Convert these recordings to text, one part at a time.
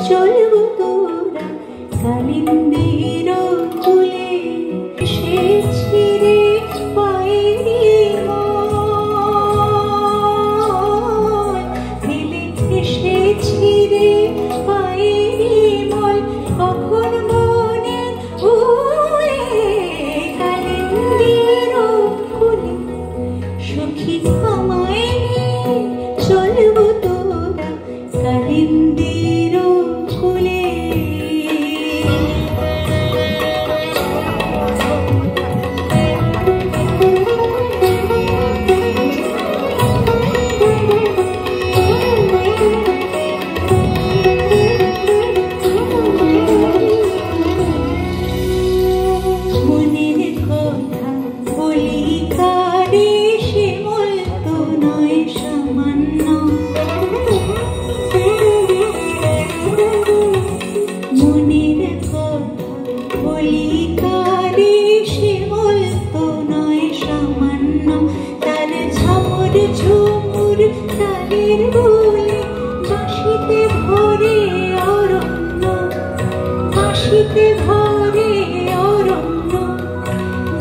চলবো তোরা কালিন্দির কুলে এসেছি রে পায়েরি মল দিলে এসেছি রে পায়েরি মল কখন মনে ভুলে কালিন্দির কুলে সখী আমায় নিয়ে চলবো তোরা কালিন্দির কুলে মনের কথা বলি কারে শিমুল তো নয় সামান্য মনের কথা বলি কারে শিমুল তো নয় সামান্য তার ঝামর ঝুমুর তালের বলে বাঁশিতে ভরে অরণ্য বাঁশিতে ভরে অরণ্য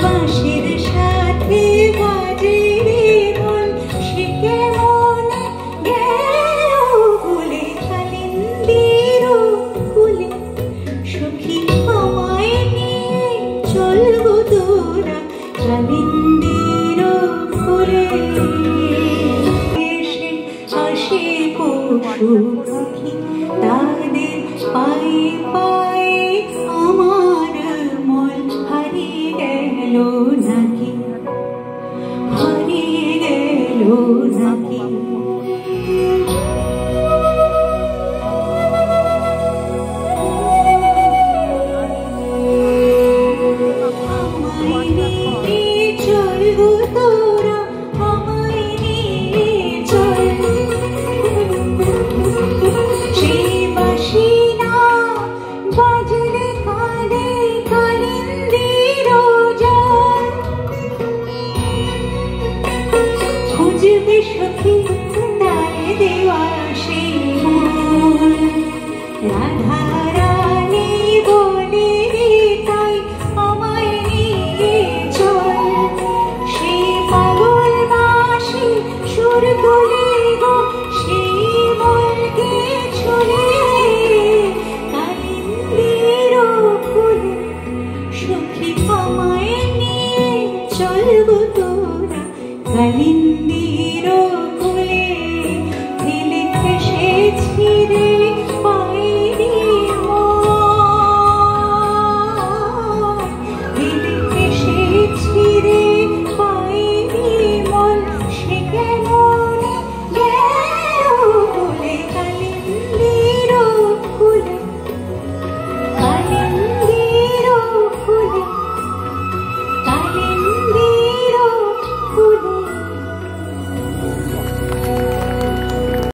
বাঁশির সাথে বাজে রে মন সে কেমন গেল ভুলে কালিন্দির কুলে সখী আমায় নিয়ে চলবো তোরা কালিন্দির কুলে এসে আসে পশু পাখি তাদের পায়ে পায়ে আমার মন হারিয়ে গেল নাকি হারিয়ে গেল নাকি আমায় নিয়ে চলবো তোরা আমায় নিয়ে চল সেই বাঁশি না বাজলে কাঁদে কালিন্দির জল খুঁজবে সখী তারে দেওয়া সেই মন রাধা রানী বলে রে তাই আমায় নিয়ে চল সেই পাগল বাঁশি সুর তুলে গো সেই মনকে ছুঁয়ে